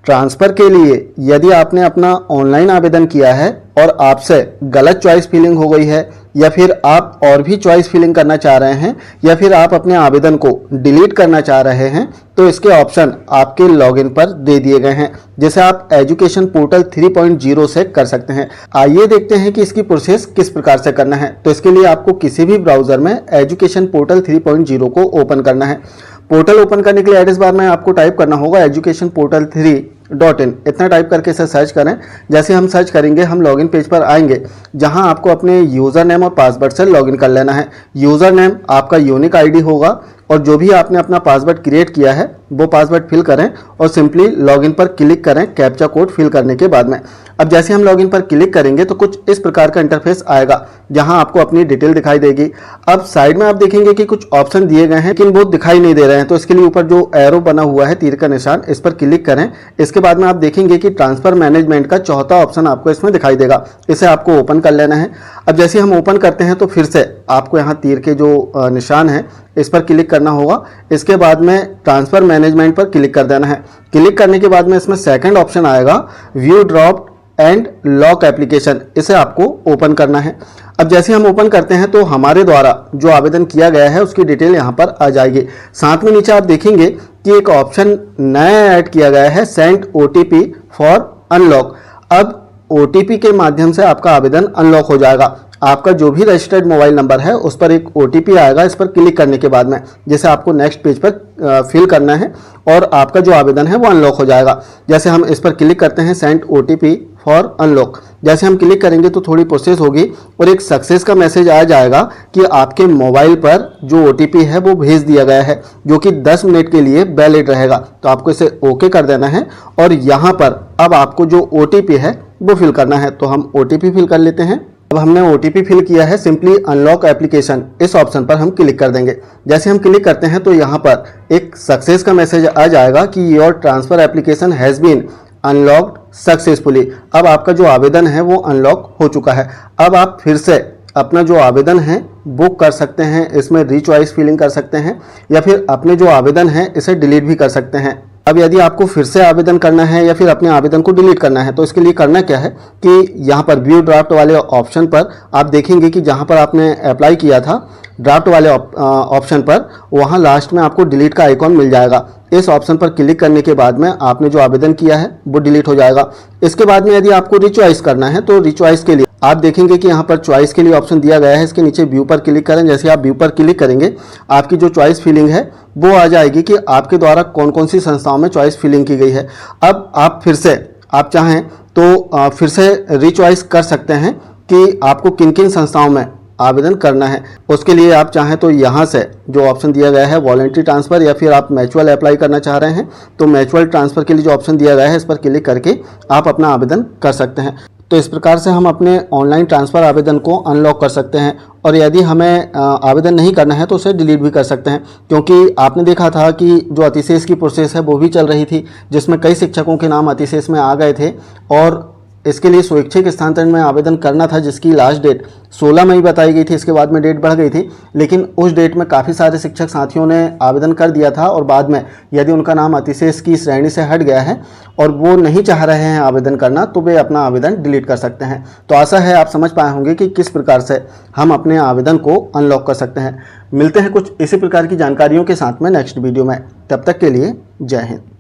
Transfer के लिए यदि आपने अपना ऑनलाइन आवेदन किया है और आपसे गलत चॉइस फिलिंग हो गई है, या फिर आप और भी चॉइस फिलिंग करना चाह रहे हैं, या फिर आप अपने आवेदन को डिलीट करना चाह रहे हैं, तो इसके ऑप्शन आपके लॉगिन पर दे दिए गए हैं, जिसे आप एजुकेशन पोर्टल 3.0 से कर सकते हैं। आइए देखते हैं कि इसकी प्रोसेस किस प्रकार से करना है। तो इसके लिए आपको किसी भी ब्राउज़र में एजुकेशन पोर्टल 3.0 को ओपन करना है। पोर्टल ओपन करने के लिए एड्रेस बार में आपको टाइप करना होगा educationportal3.in। इतना टाइप करके इसे सर्च करें। जैसे हम सर्च करेंगे हम लॉगिन पेज पर आएंगे, जहां आपको अपने यूज़र नेम और पासवर्ड से लॉगिन कर लेना है। यूज़र नेम आपका यूनिक आईडी होगा और जो भी आपने अपना पासवर्ड क्रिएट किया है वो पासवर्ड फिल करें और सिंपली लॉगिन पर क्लिक करें कैप्चा कोड फिल करने के बाद में। अब जैसे हम लॉगिन पर क्लिक करेंगे तो कुछ इस प्रकार का इंटरफेस आएगा, जहां आपको अपनी डिटेल दिखाई देगी। अब साइड में आप देखेंगे कि कुछ ऑप्शन दिए गए हैं लेकिन वो दिखाई नहीं दे रहे हैं, तो इसके लिए ऊपर जो एरो बना हुआ है तीर का निशान, इस पर क्लिक करें। इसके बाद में आप देखेंगे कि ट्रांसफर मैनेजमेंट का चौथा ऑप्शन आपको इसमें दिखाई देगा, इसे आपको ओपन कर लेना है। अब जैसे हम ओपन करते हैं तो फिर से आपको यहाँ तीर के जो निशान है इस पर क्लिक करना होगा। इसके बाद में ट्रांसफर मैनेजमेंट पर क्लिक कर देना है। क्लिक करने के बाद में इसमें सेकंड ऑप्शन आएगा view drop and lock application, इसे आपको ओपन करना है। अब जैसे हम ओपन करते हैं तो हमारे द्वारा जो आवेदन किया गया है उसकी डिटेल यहाँ पर आ जाएगी। साथ में नीचे आप देखेंगे कि एक ऑप्शन नया ऐड किया गया है, सेंड OTP फॉर अनलॉक। अब OTP के माध्यम से आपका आवेदन अनलॉक हो जाएगा। आपका जो भी रजिस्टर्ड मोबाइल नंबर है उस पर एक OTP आएगा इस पर क्लिक करने के बाद में, जैसे आपको नेक्स्ट पेज पर फिल करना है और आपका जो आवेदन है वो अनलॉक हो जाएगा। जैसे हम इस पर क्लिक करते हैं सेंड OTP फॉर अनलॉक, जैसे हम क्लिक करेंगे तो थोड़ी प्रोसेस होगी और एक सक्सेस का मैसेज आ जाएगा कि आपके मोबाइल पर जो OTP है वो भेज दिया गया है, जो कि 10 मिनट के लिए वैलिड रहेगा। तो आपको इसे ओके कर देना है और यहाँ पर अब आपको जो OTP है वो फिल करना है। तो हम OTP फिल कर लेते हैं। अब हमने OTP फिल किया है, सिंपली अनलॉक एप्लीकेशन इस ऑप्शन पर हम क्लिक कर देंगे। जैसे हम क्लिक करते हैं तो यहाँ पर एक सक्सेस का मैसेज आ जाएगा कि your transfer application has been unlocked successfully. अब आपका जो आवेदन है वो अनलॉक हो चुका है। अब आप फिर से अपना जो आवेदन है वो कर सकते हैं, इसमें रीचॉइस फिलिंग कर सकते हैं, या फिर अपने जो आवेदन है इसे डिलीट भी कर सकते हैं। अब यदि आपको फिर से आवेदन करना है या फिर अपने आवेदन को डिलीट करना है तो इसके लिए करना क्या है कि यहाँ पर व्यू ड्राफ्ट वाले ऑप्शन पर आप देखेंगे कि जहाँ पर आपने अप्लाई किया था ड्राफ्ट वाले ऑप्शन पर, वहाँ लास्ट में आपको डिलीट का आइकॉन मिल जाएगा। इस ऑप्शन पर क्लिक करने के बाद में आपने जो आवेदन किया है वो डिलीट हो जाएगा। इसके बाद में यदि आपको रिचॉइस करना है तो रिचॉइस के लिए आप देखेंगे कि यहाँ पर चॉइस के लिए ऑप्शन दिया गया है, इसके नीचे व्यू पर क्लिक करें। जैसे आप व्यू पर क्लिक करेंगे आपकी जो चॉइस फिलिंग है वो आ जाएगी कि आपके द्वारा कौन कौन सी संस्थाओं में चॉइस फिलिंग की गई है। अब आप फिर से आप चाहें तो फिर से रिचॉइस कर सकते हैं कि आपको किन किन संस्थाओं में आवेदन करना है। उसके लिए आप चाहें तो यहाँ से जो ऑप्शन दिया गया है वॉलंटरी ट्रांसफ़र, या फिर आप म्यूचुअल अप्लाई करना चाह रहे हैं तो म्यूचुअल ट्रांसफ़र के लिए जो ऑप्शन दिया गया है इस पर क्लिक करके आप अपना आवेदन कर सकते हैं। तो इस प्रकार से हम अपने ऑनलाइन ट्रांसफ़र आवेदन को अनलॉक कर सकते हैं। और यदि हमें आवेदन नहीं करना है तो उसे डिलीट भी कर सकते हैं, क्योंकि आपने देखा था कि जो अतिशेष की प्रोसेस है वो भी चल रही थी, जिसमें कई शिक्षकों के नाम अतिशेष में आ गए थे और इसके लिए स्वैच्छिक स्थानांतरण में आवेदन करना था, जिसकी लास्ट डेट 16 मई बताई गई थी। इसके बाद में डेट बढ़ गई थी, लेकिन उस डेट में काफ़ी सारे शिक्षक साथियों ने आवेदन कर दिया था और बाद में यदि उनका नाम अतिशेष की श्रेणी से हट गया है और वो नहीं चाह रहे हैं आवेदन करना तो वे अपना आवेदन डिलीट कर सकते हैं। तो आशा है आप समझ पाए होंगे कि किस प्रकार से हम अपने आवेदन को अनलॉक कर सकते हैं। मिलते हैं कुछ इसी प्रकार की जानकारियों के साथ में नेक्स्ट वीडियो में। तब तक के लिए जय हिंद।